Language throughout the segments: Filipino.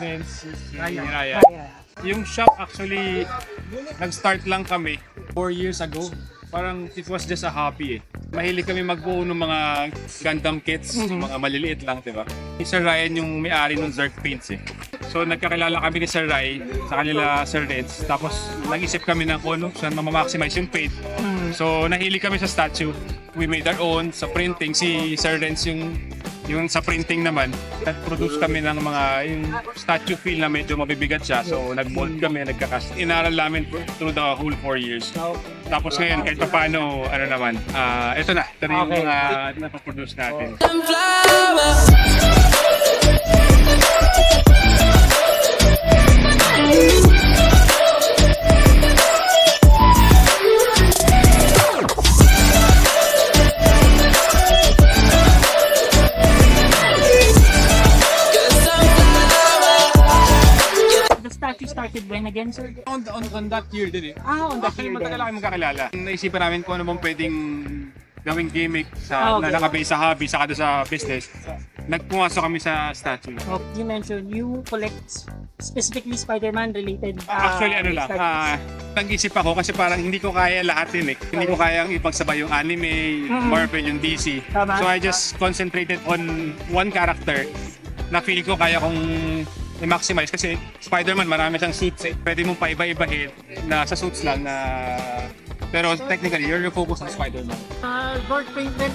license, si Raya. Yung shop actually, nag-start lang kami 4 years ago. Parang it was just a hobby eh. Mahilig kami magbuo ng mga Gundam kits, mga maliliit lang, diba? Si Sir Ryan yung may-ari ng Zerk Paints eh. So nagkakilala kami ni Sir Ray sa kanila Sir Reds. Tapos nag-isip kami ng kung saan ma-maximize yung paint. So nahilig kami sa statue. We made our own sa printing. Si Sir Reds yung sa printing naman, nag-produce kami ng mga yung statue feel na medyo mabibigat siya. So nag-mold kami, nagka-cast. Inaral namin through the whole 4 years. Tapos ngayon, kahit pa paano, ano naman, ito na yung mga napaproduce natin. Started when again, sir? On that year din eh. On that year din. Matagal kami magkakilala. Naisipan namin kung ano bang pwedeng gawing gimmick sa na nakabase sa hobby saka sa business. Nagpumasok kami sa statue. You mentioned you collect specifically Spider-Man related. Actually ano lang, nag-isip ako kasi parang hindi ko kaya lahat yun eh. Hindi ko kayang ipagsabay yung anime, Marvel, yung DC. So I just concentrated on one character na feel ko kaya kong i-maximize kasi Spider-Man marami siyang suits eh. Pwede mong paiba-ibahin na sa suits lang na pero technically you're focused on Spider-Man. Board paint din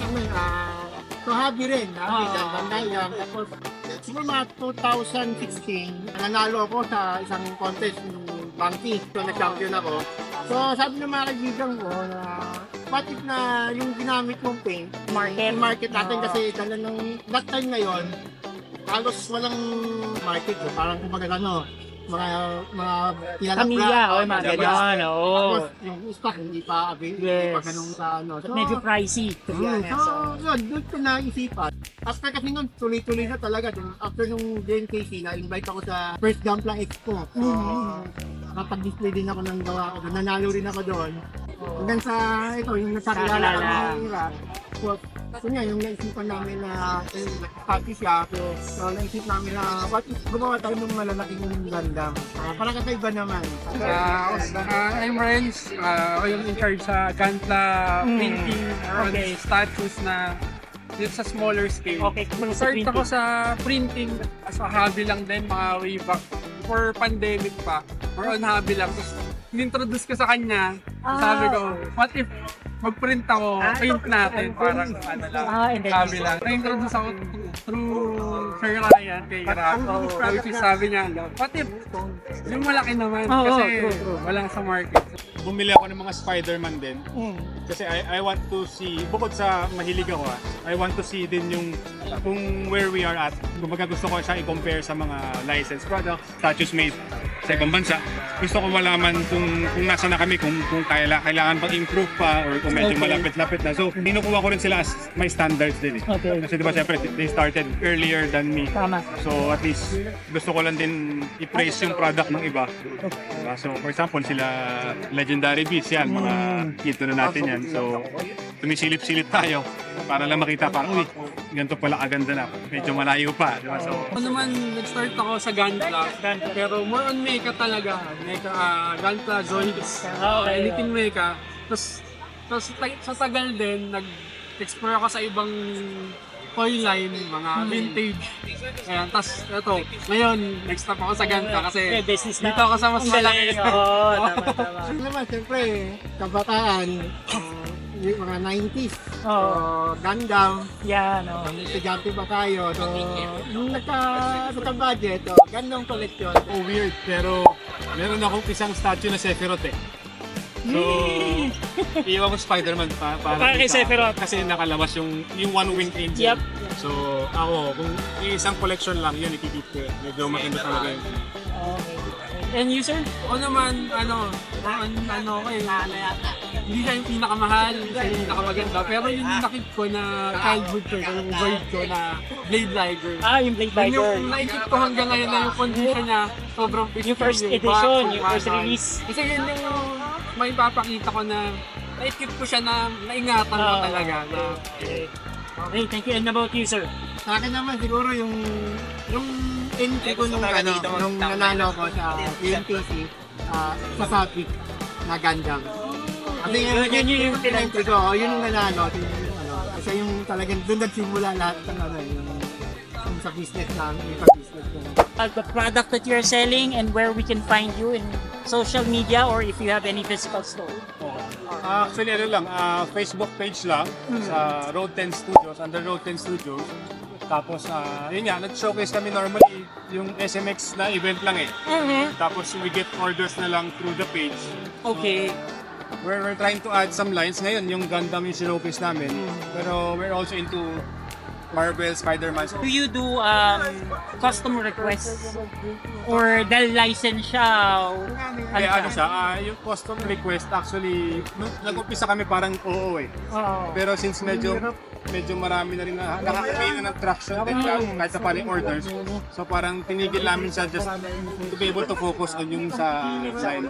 so hobby rin. Tapos siguro mga 2016 nanalo ako sa isang contest ng Banky. So nag-champion ako. So sabi ng mga kaibigan ko na what if na yung ginamit mong paint market natin kasi dala ng that time ngayon halos walang market so parang kumbaga mga pamilya o mga ganyan. Tapos yung stock hindi pa available, hindi pa ganun sa So, medyo pricey to be honest. So yun, doon ko naisipan. After kasi nun, tuloy-tuloy na talaga. After nung JNKC, na-invite ako sa First Gunpla Expo. Nakapag-display din ako ng gawa ko. Nanalo rin ako doon. Hanggang sa ito, yung nasakilala kami ng Iraq. So nga, yung naisipan namin na party siya. So naisip namin na what if gumawa tayo ng malalaking Gundam. Parang kakaiba naman. I'm Renz. Ako yung in charge sa Gunpla painting on statues na dito sa smaller scale. Start ako sa printing as a hobby lang din, mga way back for pandemic pa. Or on hobby lang. Tapos in-introduce ko sa kanya. Sabi ko, what if mag-print ako, paint natin, parang ano lang, hobby lang. Na-introduce ako through Sir Ryan kay Rob. Which is sabi niya, what if yung malaki naman kasi walang sa market. Bumili ako ng mga Spider-Man din. Kasi I want to see, bukod sa mahilig ako I want to see din yung kung where we are at. Kumbaga gusto ko siya i-compare sa mga licensed products, statues made sa ibang bansa. Gusto ko malaman kung nasa na kami, kung kailangan pang improve pa or kung medyo malapit-lapit na. So, dinukuha ko rin sila as my standards din eh. Kasi diba siyempre, they started earlier than me. So, at least gusto ko lang din i-praise yung product ng iba. So, for example, sila Legendary Beasts yan, mga kito na natin yan. So, tumisilip-silip tayo para lang makita parang, uy, ganito pala kaganda na. Medyo malayo pa. Diba? So, ako naman, nag-start ako sa Gunpla. Pero more on mecha talaga. Gunpla, Zoids, anything mecha. Tapos sa tagal din, nag-explore ako sa ibang toy line, mga vintage. Ayan, tas ito, ngayon, next stop ako sa Gunpla kasi dito ako sa mas malaki. Tama. Naman, siyempre, kabataan, yung mga 90s. Gundam. Estudyante pa tayo. So, nung nagka-budget, Gundam collection. weird, pero meron akong isang statue na Sephiroth eh. So, iwan ko Spider-Man para kay Sephiroth. Kasi nakalabas yung One-Winged Angel. So, ako, kung isang collection lang, yun ikikip ko. Medyo maganda talaga yun. And you, sir? O naman, hindi siya yung pinakamahal, hindi siya yung pinakamaganda, pero yung nakit ko na childhood ko, yung void ko na Blade Liger. Yung Blade Liger. Yung naikip ko hanggang ngayon na yung condition niya, sobrang pristine. Yung first edition, yung first release. Kasi yun yung may papakita ko na naikip ko siya na naingatan ko talaga. Okay, thank you. And about you, sir? Sa akin naman siguro yung entry ko nung nanalo ko sa PNPC, sa Sapi na Gundam. Kasi yun yung entry ko, yun yung nanalo. Kasi yung talagang doon nagsimula lahat ng yung sa business namin, yung business ko. The product that you're selling and where we can find you in social media or if you have any physical store. Actually, Facebook page lang sa Road 10 Studios, under Road 10 Studios. Tapos, yun nga, nag-showcase kami normally yung SMX na event lang eh. Tapos, we get orders na lang through the page. Okay. We're trying to add some lines. Ngayon, yung Gundam yung showcase namin. Pero we're also into Marvel, Spider-Man. Do you do custom requests or dahil license siya? Kaya yung custom request actually, nag-umpisa kami parang oo eh. Pero since medyo marami na rin nakakabili na ng traction din kahit sa paling orders. So parang tinigil namin siya just to be able to focus on yung sa design.